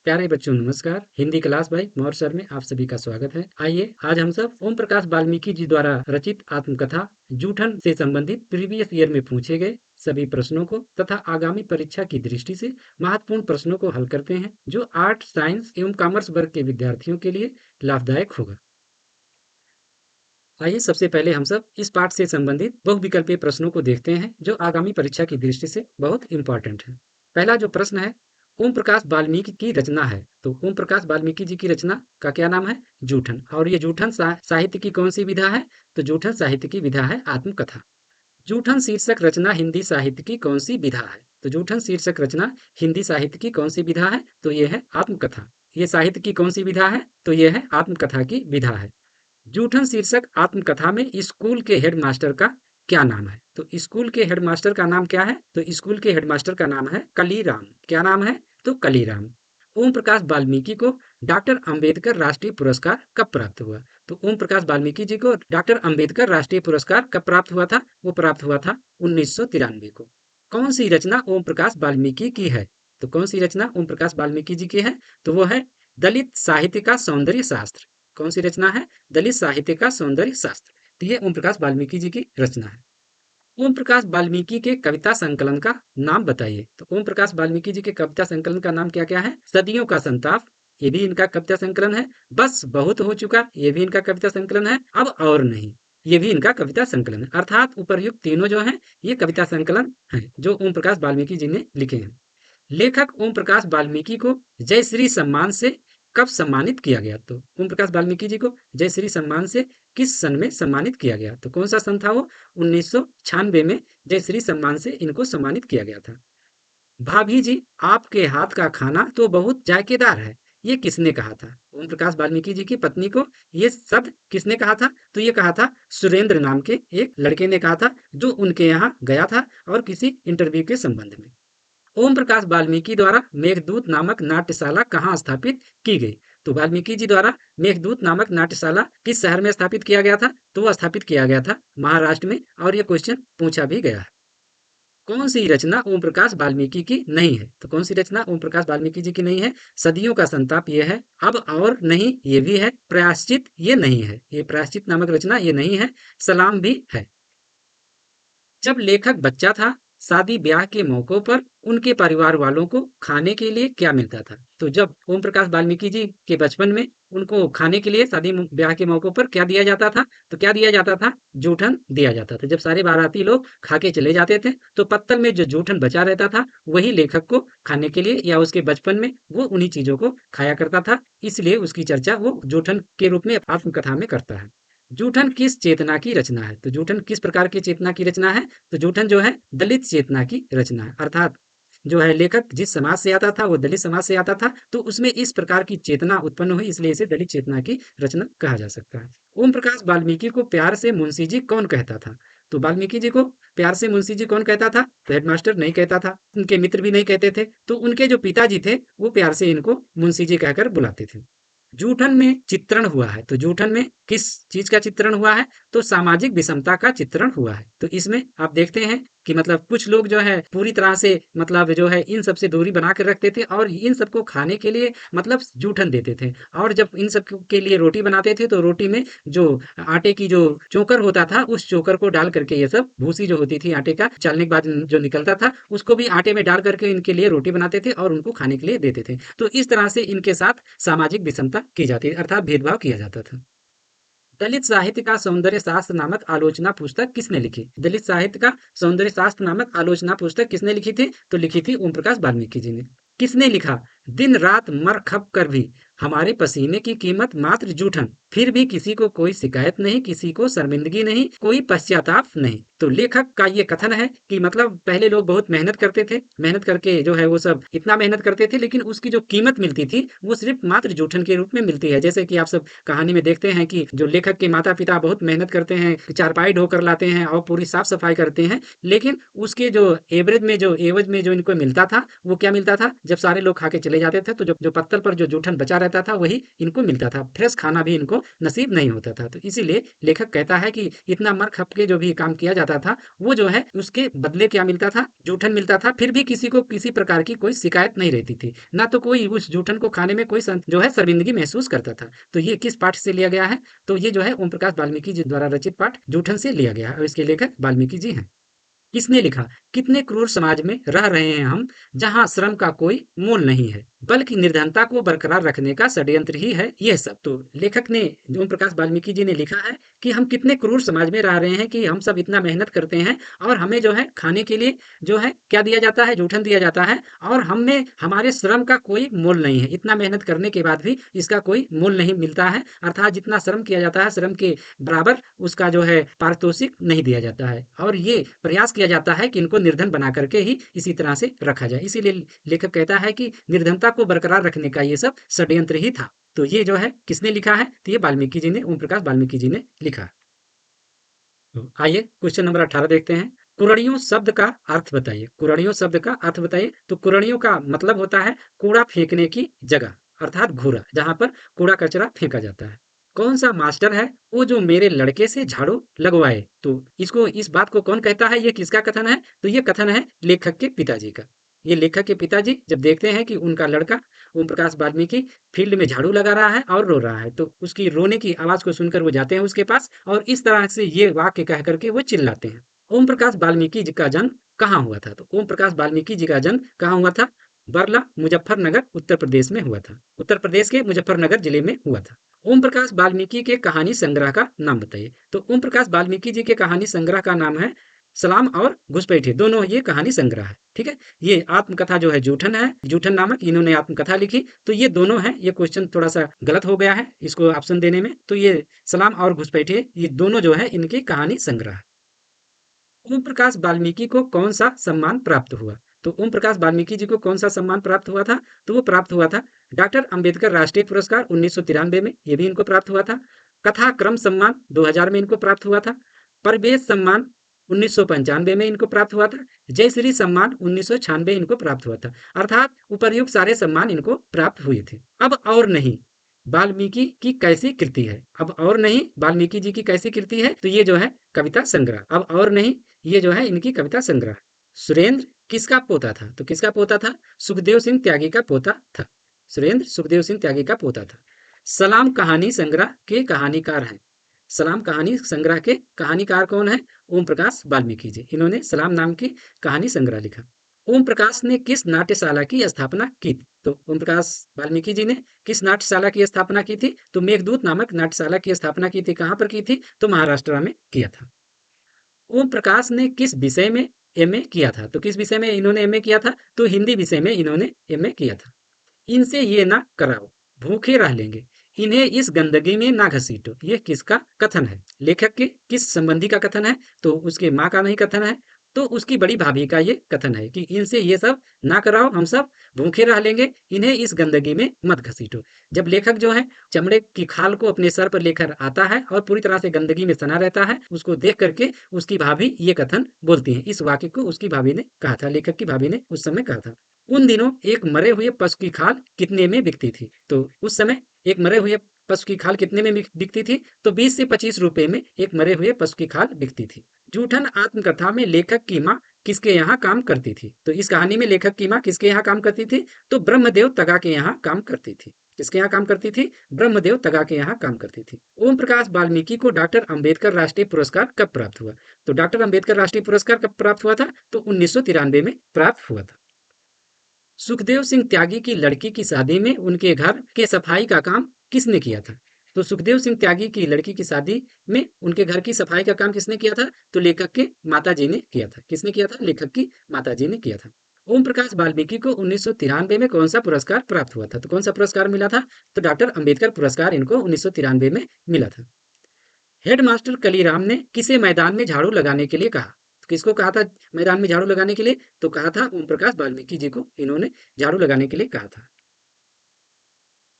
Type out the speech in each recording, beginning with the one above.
प्यारे बच्चों नमस्कार। Hindi class by Maurya sir में आप सभी का स्वागत है। आइए आज हम सब ओम प्रकाश वाल्मीकि जी द्वारा रचित आत्मकथा जूठन से संबंधित प्रीवियस ईयर में पूछे गए सभी प्रश्नों को तथा आगामी परीक्षा की दृष्टि से महत्वपूर्ण प्रश्नों को हल करते हैं, जो आर्ट, साइंस एवं कॉमर्स वर्ग के विद्यार्थियों के लिए लाभदायक होगा। आइए सबसे पहले हम सब इस पाठ से संबंधित बहुविकल्पीय प्रश्नों को देखते हैं, जो आगामी परीक्षा की दृष्टि से बहुत इंपॉर्टेंट है। पहला जो प्रश्न है, ओम प्रकाश वाल्मीकि की रचना है, तो ओम प्रकाश वाल्मीकि जी की रचना का क्या नाम है? जूठन। और ये जूठन साहित्य की कौन सी विधा है? तो जूठन साहित्य की विधा है आत्मकथा। जूठन शीर्षक रचना हिंदी साहित्य की कौन सी विधा है? तो जूठन शीर्षक रचना हिंदी साहित्य की कौन सी विधा है? तो ये है आत्मकथा। ये साहित्य की कौन सी विधा है? तो ये है आत्मकथा की विधा है। जूठन शीर्षक आत्मकथा में स्कूल के हेडमास्टर का क्या नाम है? तो स्कूल के हेडमास्टर का नाम क्या है? तो स्कूल के हेडमास्टर का नाम है कलीराम। क्या नाम है? तो कलीराम। ओम प्रकाश वाल्मीकि को डॉक्टर अंबेडकर राष्ट्रीय पुरस्कार कब प्राप्त हुआ? तो ओम प्रकाश वाल्मीकि जी को डॉक्टर अंबेडकर राष्ट्रीय पुरस्कार कब प्राप्त हुआ था? वो प्राप्त हुआ था 1993 को। कौन सी रचना ओम प्रकाश वाल्मीकि की है? तो कौन सी रचना ओम प्रकाश वाल्मीकि जी की है? तो वो है दलित साहित्य का सौंदर्य शास्त्र। कौन सी रचना है? दलित साहित्य का सौंदर्य शास्त्र। तो ये ओम प्रकाश वाल्मीकि जी की रचना है। ओम प्रकाश वाल्मीकि के कविता संकलन का नाम बताइए। तो ओम प्रकाश वाल्मीकि जी के कविता संकलन का नाम क्या क्या है? सदियों का संताप, ये भी इनका कविता संकलन है। बस बहुत हो चुका, ये भी इनका कविता संकलन है। अब और नहीं, ये भी इनका कविता संकलन है। अर्थात उपर्युक्त तीनों जो है ये कविता संकलन है जो ओम प्रकाश वाल्मीकि जी ने लिखे हैं। लेखक ओम प्रकाश वाल्मीकि को जयश्री सम्मान से कब सम्मानित किया गया? तो ओम प्रकाश वाल्मीकि जी को जयश्री सम्मान से किस सन में सम्मानित किया गया? तो कौन सा सन था वो? 1996 में जयश्री सम्मान से इनको सम्मानित किया गया था। भाभी जी, आपके हाथ का खाना तो बहुत जायकेदार है, ये किसने कहा था? ओम प्रकाश वाल्मीकि जी की पत्नी को ये शब्द किसने कहा था? तो ये कहा था सुरेंद्र नाम के एक लड़के ने कहा था, जो उनके यहाँ गया था और किसी इंटरव्यू के संबंध में। ओम प्रकाश वाल्मीकि द्वारा मेघदूत नामक नाट्यशाला कहाँ स्थापित की गई? तो वाल्मीकि जी द्वारा मेघदूत नामक नाट्यशाला किस शहर में स्थापित किया गया था? तो वह स्थापित किया गया था महाराष्ट्र में, और यह क्वेश्चन पूछा भी गया है। कौन सी रचना ओम प्रकाश वाल्मीकि की नहीं है? तो कौन सी रचना ओम प्रकाश वाल्मीकि जी की नहीं है? सदियों का संताप ये है। अब और नहीं ये भी है। प्रायश्चित ये नहीं है, ये प्रायश्चित नामक रचना ये नहीं है। सलाम भी है। जब लेखक बच्चा था, शादी ब्याह के मौकों पर उनके परिवार वालों को खाने के लिए क्या मिलता था? तो जब ओम प्रकाश वाल्मीकि जी के बचपन में उनको खाने के लिए शादी ब्याह के मौकों पर क्या दिया जाता था? तो क्या दिया जाता था? जूठन दिया जाता था। जब सारे बाराती लोग खा के चले जाते थे, तो पत्तल में जो जूठन बचा रहता था वही लेखक को खाने के लिए, या उसके बचपन में वो उन्हीं चीजों को खाया करता था। इसलिए उसकी चर्चा वो जूठन के रूप में आत्मकथा में करता है। जूठन किस चेतना की रचना है? तो जूठन किस प्रकार की चेतना की रचना है? तो जूठन जो है दलित चेतना की रचना है। अर्थात जो है लेखक जिस समाज से आता था वो दलित समाज से आता था, तो उसमें इस प्रकार की चेतना उत्पन्न हुई, इसलिए इसे दलित चेतना की रचना कहा जा सकता है। ओम प्रकाश वाल्मीकि को प्यार से मुंशी जी कौन कहता था? तो वाल्मीकि जी को प्यार से मुंशी जी कौन कहता था? तो हेडमास्टर नहीं कहता था, उनके मित्र भी नहीं कहते थे, तो उनके जो पिताजी थे वो प्यार से इनको मुंशी जी कहकर बुलाते थे। जूठन में चित्रण हुआ है, तो जूठन में किस चीज का चित्रण हुआ है? तो सामाजिक विषमता का चित्रण हुआ है। तो इसमें आप देखते हैं कि मतलब कुछ लोग जो है पूरी तरह से मतलब जो है इन सब से दूरी बना कर रखते थे, और इन सबको खाने के लिए मतलब जूठन देते थे। और जब इन सब के लिए रोटी बनाते थे तो रोटी में जो आटे की जो चोकर होता था उस चोकर को डाल करके, ये सब भूसी जो होती थी आटे का चलने के बाद जो निकलता था उसको भी आटे में डाल करके इनके लिए रोटी बनाते थे और उनको खाने के लिए देते थे। तो इस तरह से इनके साथ सामाजिक विषमता की जाती है, अर्थात भेदभाव किया जाता था। दलित साहित्य का सौंदर्य शास्त्र नामक आलोचना पुस्तक किसने लिखी? दलित साहित्य का सौंदर्य शास्त्र नामक आलोचना पुस्तक किसने लिखी थी? तो लिखी थी ओम प्रकाश वाल्मीकि जी ने। किसने लिखा? दिन रात मर खप कर भी हमारे पसीने की कीमत मात्र जूठन, फिर भी किसी को कोई शिकायत नहीं, किसी को शर्मिंदगी नहीं, कोई पश्चाताप नहीं। तो लेखक का ये कथन है कि मतलब पहले लोग बहुत मेहनत करते थे, मेहनत करके जो है वो सब इतना मेहनत करते थे, लेकिन उसकी जो कीमत मिलती थी वो सिर्फ मात्र जूठन के रूप में मिलती है। जैसे कि आप सब कहानी में देखते हैं कि जो लेखक के माता पिता बहुत मेहनत करते हैं, चारपाई ढोकर लाते हैं और पूरी साफ सफाई करते हैं, लेकिन उसके जो एवज में जो इनको मिलता था वो क्या मिलता था? जब सारे लोग खा के चले जाते थे तो जो पत्तल पर जो जूठन बचा रहता रहता था वही इनको मिलता था, फ्रेश खाना भी इनको नसीब नहीं होता था। तो इसीलिए लेखक कहता है कि इतना मर खप के जो भी काम किया जाता था वो जो है उसके बदले क्या मिलता था, जूठन मिलता था। फिर भी किसी को किसी प्रकार की कोई शिकायत नहीं रहती थी, ना तो कोई उस जूठन को खाने में कोई जो है शर्मिंदगी महसूस करता था। तो ये किस पाठ से लिया गया है? तो ये जो है ओम प्रकाश वाल्मीकि जी द्वारा रचित पाठ जूठन से लिया गया है और इसके लेखक वाल्मीकि जी हैं। किसने लिखा? कितने क्रूर समाज में रह रहे हैं हम, जहां श्रम का कोई मोल नहीं है, बल्कि निर्धनता को बरकरार रखने का षड्यंत्र ही है यह सब। तो लेखक ने, ओम प्रकाश वाल्मीकि जी ने लिखा है कि हम कितने क्रूर समाज में रह रहे हैं कि हम सब इतना मेहनत करते हैं और हमें जो है खाने के लिए जो है क्या दिया जाता है, जूठन दिया जाता है, और हमें हमारे श्रम का कोई मोल नहीं है। इतना मेहनत करने के बाद भी इसका कोई मोल नहीं मिलता है, अर्थात जितना श्रम किया जाता है श्रम के बराबर उसका जो है पारितोषिक नहीं दिया जाता है। और ये प्रयास किया जाता है कि इनको निर्धन बना करके ही इसी तरह से रखा जाए। इसीलिए लेखक कहता है कि निर्धनता को बरकरार रखने का ये सब षड्यंत्र ही था। तो ये जो है किसने लिखा है? तो ये वाल्मीकि जी ने, ओम प्रकाश वाल्मीकि जी ने लिखा। तो आइए क्वेश्चन नंबर 18 देखते हैं। कुरणियों शब्द का अर्थ बताइए। कुरणियों शब्द का अर्थ बताइए। तो कुरणियों का मतलब होता है कूड़ा फेंकने की जगह, अर्थात घूरा, जहां पर कूड़ा कचरा फेंका जाता है। कौन सा मास्टर है वो जो मेरे लड़के से झाड़ू लगवाए? तो इसको, इस बात को कौन कहता है? ये किसका कथन है? तो ये कथन है लेखक के पिताजी का। ये लेखक के पिताजी जब देखते हैं कि उनका लड़का ओम प्रकाश वाल्मीकि फील्ड में झाड़ू लगा रहा है और रो रहा है, तो उसकी रोने की आवाज को सुनकर वो जाते हैं उसके पास और इस तरह से ये वाक्य कह करके वो चिल्लाते हैं। ओम प्रकाश वाल्मीकि जी का जन्म कहाँ हुआ था? तो ओम प्रकाश वाल्मीकि जी का जन्म कहाँ हुआ था? बरला, मुजफ्फरनगर, उत्तर प्रदेश में हुआ था। उत्तर प्रदेश के मुजफ्फरनगर जिले में हुआ था। ओम प्रकाश वाल्मीकि के कहानी संग्रह का नाम बताइए। तो ओम प्रकाश वाल्मीकि जी के कहानी संग्रह का नाम है सलाम और घुसपैठिए, दोनों ये कहानी संग्रह है। ठीक है, ये आत्मकथा जो है जूठन है, जूठन नामक इन्होंने आत्मकथा लिखी। तो ये दोनों है, ये क्वेश्चन थोड़ा सा गलत हो गया है इसको ऑप्शन देने में। तो ये सलाम और घुसपैठिए ये दोनों जो है इनकी कहानी संग्रह है। ओम प्रकाश वाल्मीकि को कौन सा सम्मान प्राप्त हुआ? तो ओम प्रकाश वाल्मीकि जी को कौन सा सम्मान प्राप्त हुआ था? तो वो प्राप्त हुआ था डॉक्टर अंबेडकर राष्ट्रीय पुरस्कार 1993 में, ये भी इनको प्राप्त हुआ था। कथा क्रम सम्मान 2000 में इनको प्राप्त हुआ था। परिवेश सम्मान 1995 में इनको प्राप्त हुआ था। जयश्री सम्मान 1996 इनको प्राप्त हुआ था। अर्थात उपर्युक्त सारे सम्मान इनको प्राप्त हुए थे। अब और नहीं वाल्मीकि की कैसी कृति है? अब और नहीं वाल्मीकि जी की कैसी कृति है? तो ये जो है कविता संग्रह। अब और नहीं, ये जो है इनकी कविता संग्रह। सुरेंद्र किसका पोता था? तो किसका पोता था? सुखदेव सिंह त्यागी का पोता था। सुरेंद्र सुखदेव सिंह त्यागी का पोता था। सलाम कहानी संग्रह के कहानीकार हैं। सलाम कहानी संग्रह के कहानीकार कौन है? ओम प्रकाश वाल्मीकि जी। इन्होंने सलाम नाम की कहानी संग्रह लिखा। ओम प्रकाश ने किस नाट्यशाला की स्थापना की? तो ओम प्रकाश वाल्मीकि जी ने किस नाट्यशाला की स्थापना की थी? तो मेघदूत नामक नाट्यशाला की स्थापना की थी। कहां पर की थी? तो महाराष्ट्र में किया था। ओम प्रकाश ने किस विषय में एमए किया था? तो किस विषय में इन्होंने एमए किया था? तो हिंदी विषय में इन्होंने एमए किया था। इनसे ये ना कराओ, भूखे रह लेंगे, इन्हें इस गंदगी में ना घसीटो, ये किसका कथन है? लेखक के किस संबंधी का कथन है? तो उसके माँ का नहीं कथन है, तो उसकी बड़ी भाभी का ये कथन है कि इनसे ये सब ना कराओ, हम सब भूखे रह लेंगे, इन्हें इस गंदगी में मत घसीटो। जब लेखक जो है चमड़े की खाल को अपने सर पर लेकर आता है और पूरी तरह से गंदगी में सना रहता है, उसको देख करके उसकी भाभी ये कथन बोलती है। इस वाक्य को उसकी भाभी ने कहा था, लेखक की भाभी ने उस समय कहा था। उन दिनों एक मरे हुए पशु की खाल कितने में बिकती थी? तो उस समय एक मरे हुए पशु की खाल कितने में बिकती थी? तो 20 से 25 रुपए में एक मरे हुए पशु की खाल बिकती थी। जूठन आत्मकथा में लेखक की माँ किसके यहाँ काम करती थी? तो इस कहानी में लेखक की माँ किसके यहाँ काम करती थी? तो ब्रह्मदेव तगा के यहाँ काम करती थी। किसके यहाँ काम करती थी? ब्रह्मदेव तगा के यहाँ काम करती थी। ओम प्रकाश वाल्मीकि को डॉक्टर अंबेडकर राष्ट्रीय पुरस्कार कब प्राप्त हुआ? तो डॉक्टर अंबेडकर राष्ट्रीय पुरस्कार कब प्राप्त हुआ था? तो 1993 में प्राप्त हुआ था। सुखदेव सिंह त्यागी की लड़की की शादी में उनके घर के सफाई का काम किसने किया था? तो सुखदेव सिंह त्यागी की लड़की की शादी में उनके घर की सफाई का काम किसने किया था? तो लेखक के माताजी ने किया था। किसने किया था? लेखक की माताजी ने किया था। ओम प्रकाश वाल्मीकि को 1993 में कौन सा पुरस्कार प्राप्त हुआ था? तो कौन सा पुरस्कार मिला था? तो डॉक्टर अंबेडकर पुरस्कार इनको 1993 में मिला था। हेडमास्टर कलीराम ने किसे मैदान में झाड़ू लगाने के लिए कहा? तो किसको कहा था मैदान में झाड़ू लगाने के लिए? तो कहा था ओम प्रकाश वाल्मीकि जी को इन्होंने झाड़ू लगाने के लिए कहा था।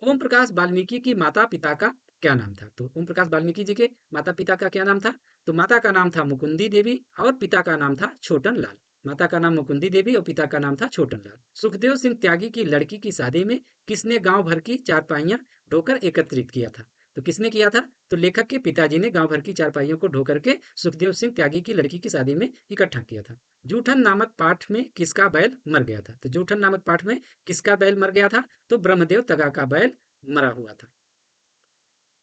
ओम प्रकाश वाल्मीकि की माता पिता का क्या नाम था? तो ओम प्रकाश वाल्मीकि जी के माता पिता का क्या नाम था? तो माता का नाम था मुकुंदी देवी और पिता का नाम था छोटन लाल। माता का नाम मुकुंदी देवी और पिता का नाम था छोटन लाल। सुखदेव सिंह त्यागी की लड़की की शादी में किसने गांव भर की चारपाइयां ढोकर एकत्रित किया था? तो किसने किया था? तो लेखक के पिताजी ने गांव भर की चारपाइयों को ढो करके सुखदेव सिंह त्यागी की लड़की की शादी में इकट्ठा किया था। जूठन नामक पाठ में किसका बैल मर गया था? तो जूठन नामक पाठ में किसका बैल मर गया था? तो ब्रह्मदेव तगा का बैल मरा हुआ था।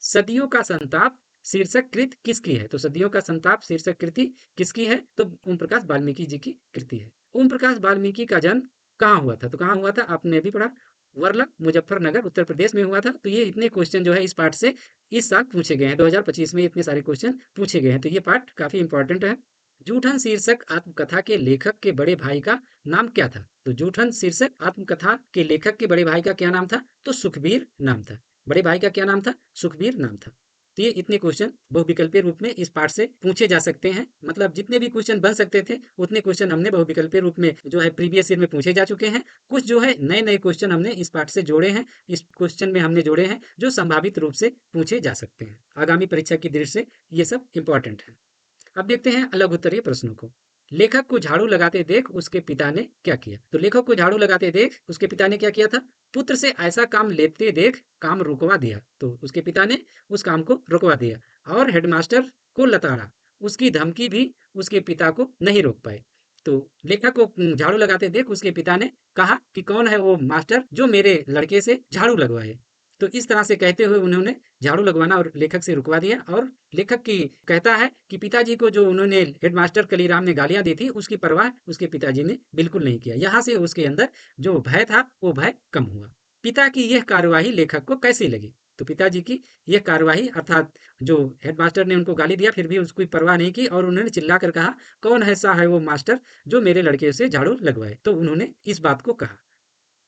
सदियों का संताप शीर्षक कृत किसकी है? तो सदियों का संताप शीर्षक कृति किसकी है? तो ओम प्रकाश वाल्मीकि जी की कृति है। ओम प्रकाश वाल्मीकि का जन्म कहाँ हुआ था? तो कहाँ हुआ था? आपने भी पढ़ा, वर्ला मुजफ्फरनगर उत्तर प्रदेश में हुआ था। तो ये इतने क्वेश्चन जो है इस पाठ से इस साल पूछे गए हैं, 2025 में इतने सारे क्वेश्चन पूछे गए हैं, तो ये पाठ काफी इंपॉर्टेंट है। जूठन शीर्षक आत्मकथा के लेखक के बड़े भाई का नाम क्या था? तो जूठन शीर्षक आत्मकथा के लेखक के बड़े भाई का क्या नाम था? तो सुखबीर नाम था। बड़े भाई का क्या नाम था? सुखबीर नाम था। तो ये इतने क्वेश्चन बहुविकल्पीय रूप में इस पाठ से पूछे जा सकते हैं। मतलब जितने भी क्वेश्चन बन सकते थे उतने क्वेश्चन हमने बहुविकल्पीय रूप में जो है प्रीवियस ईयर में पूछे जा चुके हैं। कुछ जो है नए नए क्वेश्चन हमने इस पाठ से जोड़े हैं, इस क्वेश्चन में हमने जोड़े हैं जो संभावित रूप से पूछे जा सकते हैं। आगामी परीक्षा की दृष्टि से ये सब इंपॉर्टेंट है। अब देखते हैं अलग उत्तरीय प्रश्नों को। लेखक को झाड़ू लगाते देख उसके पिता ने क्या किया? तो लेखक को झाड़ू लगाते देख उसके पिता ने क्या किया था? पुत्र से ऐसा काम लेते देख काम रुकवा दिया। तो उसके पिता ने उस काम को रुकवा दिया और हेडमास्टर को लताड़ा। उसकी धमकी भी उसके पिता को नहीं रोक पाए। तो लेखक को झाड़ू लगाते देख उसके पिता ने कहा कि कौन है वो मास्टर जो मेरे लड़के से झाड़ू लगवाए। तो इस तरह से कहते हुए उन्होंने झाड़ू लगवाना और लेखक से रुकवा दिया। और लेखक की कहता है कि पिताजी को जो उन्होंने हेडमास्टर कलीराम ने गालियां दी थी उसकी परवाह उसके पिताजी ने बिल्कुल नहीं किया। यहाँ से उसके अंदर जो भय था वो भय कम हुआ। पिता की यह कार्यवाही लेखक को कैसी लगी? तो पिताजी की यह कार्यवाही अर्थात जो हेडमास्टर ने उनको गाली दिया फिर भी उसकी परवाह नहीं की और उन्होंने चिल्ला कर कहा कौन ऐसा है वो मास्टर जो मेरे लड़के से झाड़ू लगवाए। तो उन्होंने इस बात को कहा।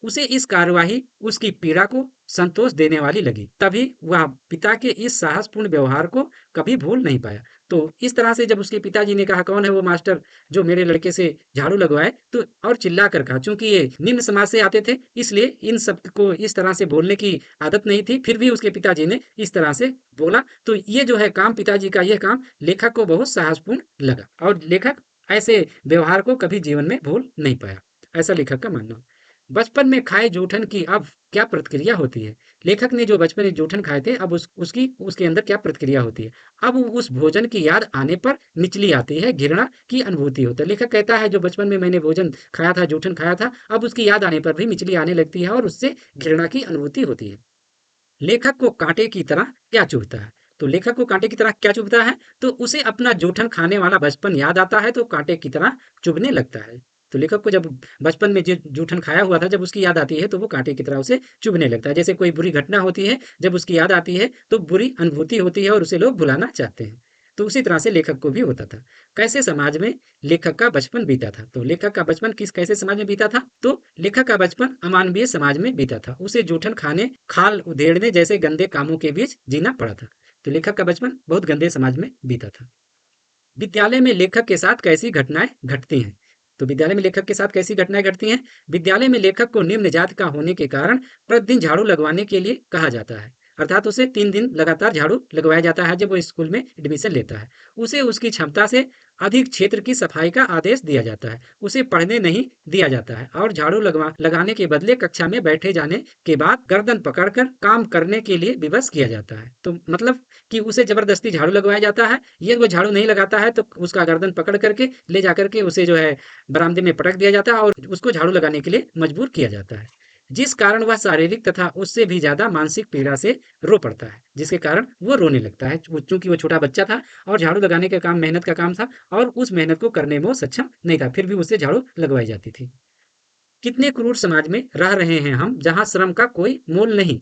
उसे इस कार्यवाही उसकी पीड़ा को संतोष देने वाली लगी, तभी वह पिता के इस साहसपूर्ण व्यवहार को कभी भूल नहीं पाया। तो इस तरह से जब उसके पिताजी ने कहा कौन है वो मास्टर जो मेरे लड़के से झाड़ू लगवाए, तो और चिल्ला कर कहा, चूंकि ये निम्न समाज से आते थे इसलिए इन सब को इस तरह से बोलने की आदत नहीं थी, फिर भी उसके पिताजी ने इस तरह से बोला। तो ये जो है काम पिताजी का, यह काम लेखक को बहुत साहसपूर्ण लगा और लेखक ऐसे व्यवहार को कभी जीवन में भूल नहीं पाया, ऐसा लेखक का मानना। बचपन में खाए जूठन की अब क्या प्रतिक्रिया होती है? लेखक ने जो बचपन में जूठन खाए थे अब उसकी उसके अंदर क्या प्रतिक्रिया होती है? अब उस भोजन की याद आने पर निचली आती है, घृणा की अनुभूति होता है। लेखक कहता है जो बचपन में मैंने भोजन खाया था, जूठन खाया था, अब उसकी याद आने पर भी निचली आने लगती है और उससे घृणा की अनुभूति होती है। लेखक को कांटे की तरह क्या चुभता है? तो लेखक को कांटे की तरह क्या चुभता है? तो उसे अपना जूठन खाने वाला बचपन याद आता है तो कांटे की तरह चुभने लगता है। तो लेखक को जब बचपन में जो जूठन खाया हुआ था जब उसकी याद आती है तो वो कांटे की तरह उसे चुभने लगता है। जैसे कोई बुरी घटना होती है, जब उसकी याद आती है तो बुरी अनुभूति होती है और उसे लोग भुलाना चाहते हैं। तो उसी तरह से लेखक को भी होता था। कैसे समाज में लेखक का बचपन बीता था? तो लेखक का बचपन किस कैसे समाज में बीता था? तो लेखक का बचपन अमानवीय समाज में बीता था। उसे जूठन खाने, खाल उधेड़ने जैसे गंदे कामों के बीच जीना पड़ा था। तो लेखक का बचपन बहुत गंदे समाज में बीता था। विद्यालय में लेखक के साथ कैसी घटनाएं घटती हैं? तो विद्यालय में लेखक के साथ कैसी घटनाएं घटती हैं? विद्यालय में लेखक को निम्न जाति का होने के कारण प्रतिदिन झाड़ू लगवाने के लिए कहा जाता है, अर्थात उसे 3 दिन लगातार झाड़ू लगवाया जाता है जब वो स्कूल में एडमिशन लेता है। उसे उसकी क्षमता से अधिक क्षेत्र की सफाई का आदेश दिया जाता है। उसे पढ़ने नहीं दिया जाता है और झाड़ू लगाने के बदले कक्षा में बैठे जाने के बाद गर्दन पकड़कर काम करने के लिए विवश किया जाता है। तो मतलब कि उसे जबरदस्ती झाड़ू लगवाया जाता है, ये वो झाड़ू नहीं लगाता है तो उसका गर्दन पकड़ करके ले जाकर के उसे जो है बरामदे में पटक दिया जाता है और उसको झाड़ू लगाने के लिए मजबूर किया जाता है, जिस कारण वह शारीरिक तथा उससे भी ज्यादा मानसिक पीड़ा से रो पड़ता है, जिसके कारण वो रोने लगता है। चूंकि वो छोटा बच्चा था और झाड़ू लगाने का काम मेहनत का काम था और उस मेहनत को करने में वो सक्षम नहीं था, फिर भी उससे झाड़ू लगवाई जाती थी। कितने क्रूर समाज में रह रहे हैं हम जहां श्रम का कोई मोल नहीं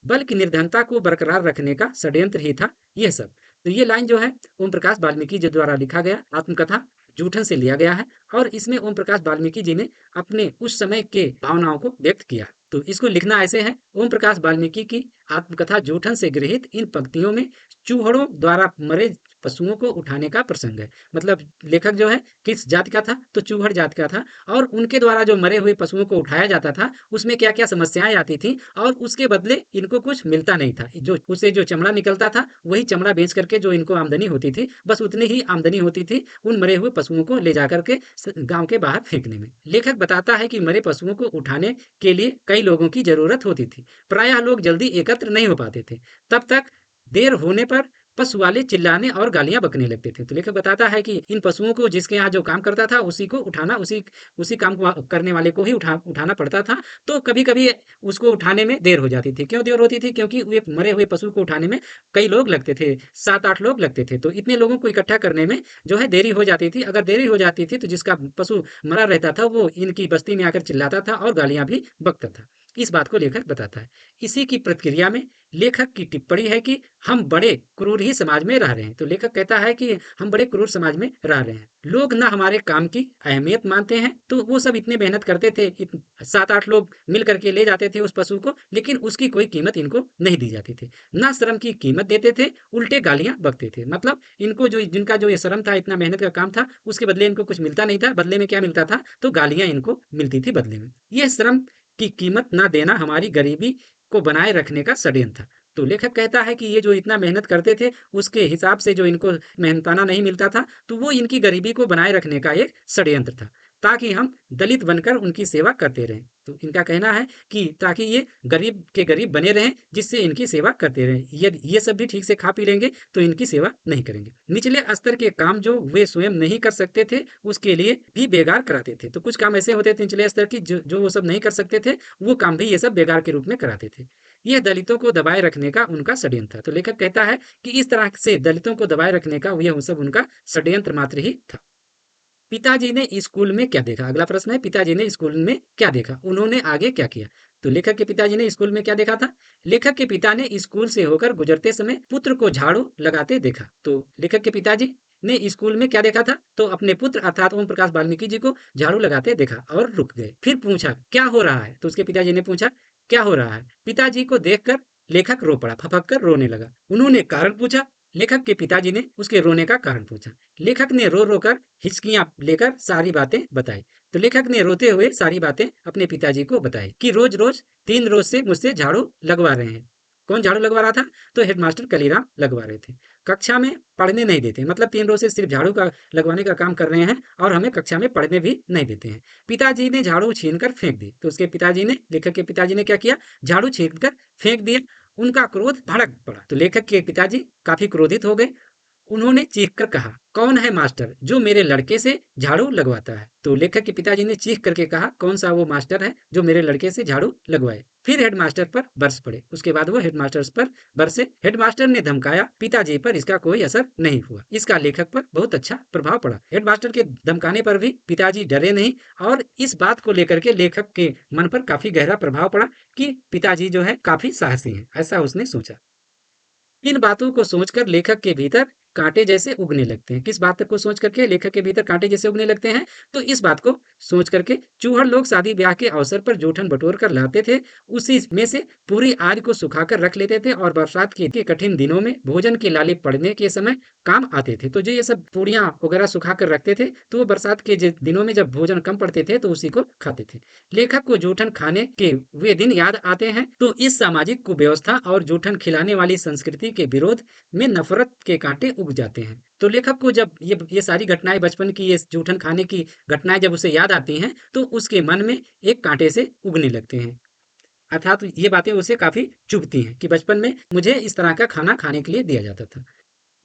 बल्कि निर्धनता को बरकरार रखने का षड्यंत्र ही था यह सब। तो ये लाइन जो है ओम प्रकाश वाल्मीकि जी द्वारा लिखा गया आत्मकथा जूठन से लिया गया है और इसमें ओम प्रकाश वाल्मीकि जी ने अपने उस समय के भावनाओं को व्यक्त किया। तो इसको लिखना ऐसे है, ओम प्रकाश वाल्मीकि की आत्मकथा जूठन से गृहीत इन पंक्तियों में चूहड़ों द्वारा मरे पशुओं को उठाने का प्रसंग है। मतलब लेखक जो है किस जाति का था, तो चूहड़ जाति का था, और उनके द्वारा जो मरे हुए पशुओं को उठाया जाता था उसमें क्या क्या समस्याएं आती थी, और उसके बदले इनको कुछ मिलता नहीं था। जो उससे जो चमड़ा निकलता था वही चमड़ा बेच करके जो इनको आमदनी होती थी, बस उतनी ही आमदनी होती थी उन मरे हुए पशुओं को ले जा करके गांव के बाहर फेंकने में। लेखक बताता है कि मरे पशुओं को उठाने के लिए कई लोगों की जरूरत होती थी। प्रायः लोग जल्दी एकत्र नहीं हो पाते थे। तब तक देर होने पर पशु वाले चिल्लाने और गालियां बकने लगते थे। तो लेखक बताता है कि इन पशुओं को जिसके यहाँ जो काम करता था उसी को उठाना, उसी उसी काम को करने वाले को ही उठाना पड़ता था। तो कभी कभी उसको उठाने में देर हो जाती थी। क्यों देर होती थी? क्योंकि वे मरे हुए पशु को उठाने में कई लोग लगते थे, 7-8 लोग लगते थे। तो इतने लोगों को इकट्ठा करने में जो है देरी हो जाती थी। अगर देरी हो जाती थी तो जिसका पशु मरा रहता था वो इनकी बस्ती में आकर चिल्लाता था और गालियां भी बकता था। इस बात को लेखक बताता है। इसी की प्रतिक्रिया में लेखक की टिप्पणी है कि हम बड़े क्रूर ही समाज में रह रहे हैं। तो लेखक कहता है कि हम बड़े क्रूर समाज में रह रहे हैं। लोग ना हमारे काम की अहमियत मानते हैं। तो वो सब इतने मेहनत करते थे, 7-8 लोग मिल करके ले जाते थे उस पशु को, लेकिन उसकी कोई कीमत इनको नहीं दी जाती थी। ना श्रम की कीमत देते थे, उल्टे गालियां बकते थे। मतलब इनको जो जिनका जो ये श्रम था, इतना मेहनत का काम था, उसके बदले इनको कुछ मिलता नहीं था। बदले में क्या मिलता था? तो गालियां इनको मिलती थी बदले में। ये श्रम की कीमत ना देना हमारी गरीबी को बनाए रखने का षड्यंत्र था। तो लेखक कहता है कि ये जो इतना मेहनत करते थे उसके हिसाब से जो इनको मेहनताना नहीं मिलता था, तो वो इनकी गरीबी को बनाए रखने का एक षड्यंत्र था, ताकि हम दलित बनकर उनकी सेवा करते रहें। तो इनका कहना है कि ताकि ये गरीब के गरीब बने रहें, जिससे इनकी सेवा करते रहें। ये सब भी ठीक से खा पी लेंगे तो इनकी सेवा नहीं करेंगे। निचले स्तर के काम जो वे स्वयं नहीं कर सकते थे उसके लिए भी बेगार कराते थे। तो कुछ काम ऐसे होते थे निचले स्तर की जो वो सब नहीं कर सकते थे, वो काम भी ये सब बेगार के रूप में कराते थे। यह दलितों को दबाए रखने का उनका षड्यंत्र था। तो लेखक कहता है कि इस तरह से दलितों को दबाए रखने का यह सब उनका षड्यंत्र मात्र ही था। पिताजी ने स्कूल में क्या देखा? अगला प्रश्न है, पिताजी ने स्कूल में क्या देखा? उन्होंने आगे क्या किया? तो लेखक के पिताजी ने स्कूल में क्या देखा था? लेखक के पिता ने स्कूल से होकर गुजरते समय पुत्र को झाड़ू लगाते देखा। तो लेखक के पिताजी ने स्कूल में क्या देखा था? तो अपने पुत्र अर्थात ओम प्रकाश वाल्मीकि जी को झाड़ू लगाते देखा और रुक गए। फिर पूछा क्या हो रहा है? तो उसके पिताजी ने पूछा क्या हो रहा है? पिताजी को देखकर लेखक रो पड़ा, फपक कर रोने लगा। उन्होंने कारण पूछा। लेखक के पिताजी ने उसके रोने का कारण पूछा। लेखक ने रो रो कर हिचकियां लेकर सारी बातें बताई। तो लेखक ने रोते हुए सारी बातें अपने पिताजी को बताई कि रोज रोज 3 रोज से मुझसे झाड़ू लगवा रहे हैं। कौन झाड़ू लगवा रहा था? तो हेडमास्टर कलीराम लगवा रहे थे। कक्षा में पढ़ने नहीं देते, मतलब 3 रोज से सिर्फ झाड़ू का लगवाने का काम कर रहे हैं और हमें कक्षा में पढ़ने भी नहीं देते हैं। पिताजी ने झाड़ू छीन कर फेंक दी। तो उसके पिताजी ने, लेखक के पिताजी ने क्या किया? झाड़ू छीन कर फेंक दिया। उनका क्रोध भड़क पड़ा। तो लेखक के पिताजी काफी क्रोधित हो गए। उन्होंने चीख कर कहा कौन है मास्टर जो मेरे लड़के से झाड़ू लगवाता है? तो लेखक के पिताजी ने चीख करके कहा कौन सा वो मास्टर है जो मेरे लड़के से झाड़ू लगवाए? फिर हेडमास्टर पर बरस पड़े। उसके बाद वो हेडमास्टर पर बरसे। हेडमास्टर ने धमकाया, पिताजी पर इसका कोई असर नहीं हुआ। इसका लेखक पर बहुत अच्छा प्रभाव पड़ा। हेडमास्टर के धमकाने पर भी पिताजी डरे नहीं, और इस बात को लेकर के लेखक के मन पर काफी गहरा प्रभाव पड़ा कि पिताजी जो है काफी साहसी हैं, ऐसा उसने सोचा। इन बातों को सोचकर लेखक के भीतर कांटे जैसे उगने लगते हैं। किस बात को सोच करके लेखक के भीतर कांटे जैसे उगने लगते हैं? तो इस बात को सोच करके चूहड़ लोग शादी ब्याह के अवसर पर जूठन बटोर कर लाते थे, उसी में से पूरी आग को सुखाकर रख लेते थे और बरसात के कठिन दिनों में भोजन के लाले पड़ने के समय काम आते थे। तो जो ये सब पूड़ियां वगैरह सुखा कर रखते थे तो वो बरसात के दिनों में जब भोजन कम पड़ते थे तो उसी को खाते थे। लेखक को जूठन खाने के वे दिन याद आते हैं तो इस सामाजिक कुव्यवस्था और जूठन खिलाने वाली संस्कृति के विरोध में नफरत के कांटे उग जाते हैं। तो लेखक को जब ये सारी घटनाएं बचपन की, ये जूठन खाने की घटनाएं जब उसे याद आती हैं तो उसके मन में एक कांटे से उगने लगते हैं। अर्थात ये बातें उसे काफी चुभती हैं कि बचपन में मुझे इस तरह का खाना खाने के लिए दिया जाता था।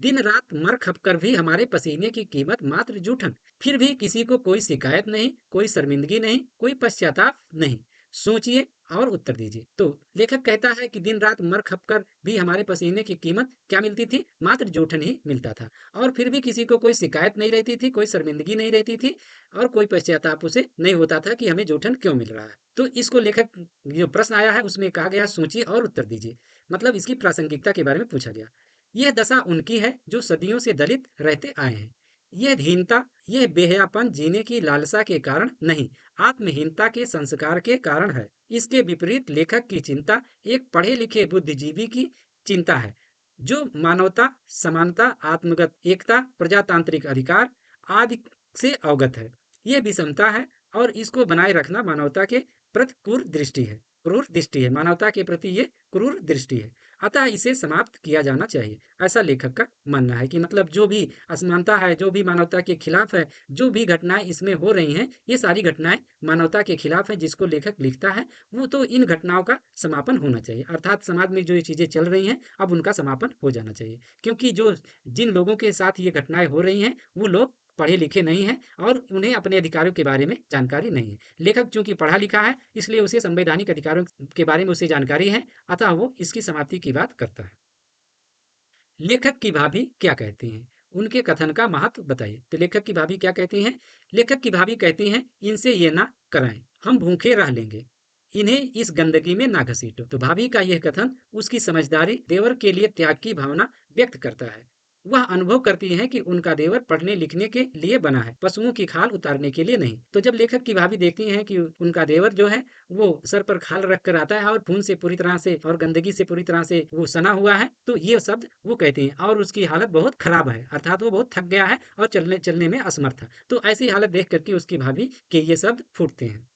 दिन रात मर खप कर भी हमारे पसीने की कीमत मात्र जूठन। फिर भी किसी को कोई शिकायत नहीं, कोई शर्मिंदगी नहीं, कोई पश्चाताप नहीं। सोचिए और उत्तर दीजिए। तो लेखक कहता है कि दिन रात मर खप कर भी हमारे पसीने की कीमत क्या मिलती थी? मात्र जूठन ही मिलता था। और फिर भी किसी को कोई शिकायत नहीं रहती थी, कोई शर्मिंदगी नहीं रहती थी, और कोई पश्चाताप उसे नहीं होता था कि हमें जूठन क्यों मिल रहा है। तो इसको लेखक जो प्रश्न आया है उसमें कहा गया सोचिए और उत्तर दीजिए, मतलब इसकी प्रासंगिकता के बारे में पूछा गया। यह दशा उनकी है जो सदियों से दलित रहते आए हैं। यह दीनता, यह बेहयापन जीने की लालसा के कारण नहीं, आत्महीनता के संस्कार के कारण है। इसके विपरीत लेखक की चिंता एक पढ़े लिखे बुद्धिजीवी की चिंता है, जो मानवता, समानता, आत्मगत एकता, प्रजातांत्रिक अधिकार आदि से अवगत है। यह विषमता है और इसको बनाए रखना मानवता के प्रति क्रूर दृष्टि है, मानवता के प्रति ये क्रूर दृष्टि है। अतः इसे समाप्त किया जाना चाहिए, ऐसा लेखक का मानना है कि मतलब जो भी असमानता है, जो भी मानवता के खिलाफ है, जो भी घटनाएं इसमें हो रही हैं, ये सारी घटनाएं मानवता के खिलाफ है। जिसको लेखक लिखता है वो तो इन घटनाओं का समापन होना चाहिए, अर्थात समाज में जो ये चीजें चल रही हैं अब उनका समापन हो जाना चाहिए। क्योंकि जो जिन लोगों के साथ ये घटनाएं हो रही हैं वो लोग पढ़े लिखे नहीं हैं और उन्हें अपने अधिकारों के बारे में जानकारी नहीं है। लेखक चूंकि पढ़ा लिखा है इसलिए उसे संवैधानिक अधिकारों के बारे में उसे जानकारी है, अतः वो इसकी समाप्ति की बात करता है। लेखक की भाभी क्या कहती हैं? उनके कथन का महत्व बताइए। तो लेखक की भाभी क्या कहती हैं? लेखक की भाभी कहती हैं, इनसे ये ना कराएं, हम भूखे रह लेंगे, इन्हें इस गंदगी में ना घसीटो। तो भाभी का यह कथन उसकी समझदारी, देवर के लिए त्याग की भावना व्यक्त करता है। वह अनुभव करती हैं कि उनका देवर पढ़ने लिखने के लिए बना है, पशुओं की खाल उतारने के लिए नहीं। तो जब लेखक की भाभी देखती हैं कि उनका देवर जो है वो सर पर खाल रख कर आता है और खून से पूरी तरह से और गंदगी से पूरी तरह से वो सना हुआ है, तो ये शब्द वो कहती हैं और उसकी हालत बहुत खराब है, अर्थात वो बहुत थक गया है और चलने चलने में असमर्थ है। तो ऐसी हालत देख करके उसकी भाभी के ये शब्द फूटते हैं।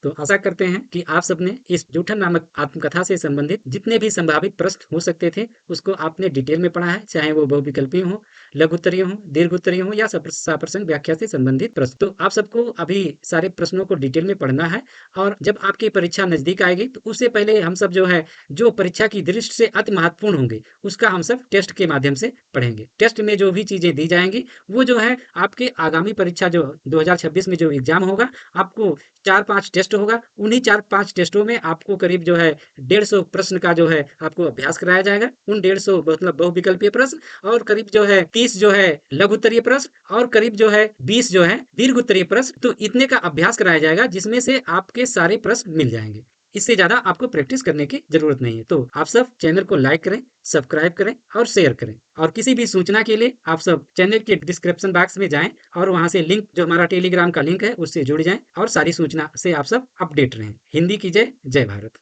तो आशा करते हैं कि आप सबने इस जूठन नामक आत्मकथा से संबंधित जितने भी संभावित प्रश्न हो सकते थे उसको आपने डिटेल में पढ़ा है, चाहे वो बहुविकल्पीय हो, लघु उत्तरीय हो, दीर्घ उत्तरीय हो या सप्रसंग व्याख्या से संबंधित प्रश्न। तो आप सबको अभी सारे प्रश्नों को डिटेल में पढ़ना है और जब आपकी परीक्षा नजदीक आएगी तो उससे पहले हम सब जो है जो परीक्षा की दृष्टि से अति महत्वपूर्ण होंगे उसका हम सब टेस्ट के माध्यम से पढ़ेंगे। टेस्ट में जो भी चीजें दी जाएंगी वो जो है आपके आगामी परीक्षा जो 2026 में जो एग्जाम होगा आपको 4-5 टेस्ट होगा, उन्हीं 4-5 टेस्टों में आपको करीब जो है 150 प्रश्न का जो है आपको अभ्यास कराया जाएगा। उन 150 मतलब बहुविकल्पीय प्रश्न और करीब जो है 30 जो है लघु उत्तरीय प्रश्न और करीब जो है 20 जो है दीर्घ उत्तरीय प्रश्न। तो इतने का अभ्यास कराया जाएगा जिसमें से आपके सारे प्रश्न मिल जाएंगे। इससे ज्यादा आपको प्रैक्टिस करने की जरूरत नहीं है। तो आप सब चैनल को लाइक करें, सब्सक्राइब करें और शेयर करें। और किसी भी सूचना के लिए आप सब चैनल के डिस्क्रिप्शन बॉक्स में जाएं और वहां से लिंक जो हमारा टेलीग्राम का लिंक है उससे जुड़ जाएं और सारी सूचना से आप सब अपडेट रहें। हिंदी की जय, जय भारत।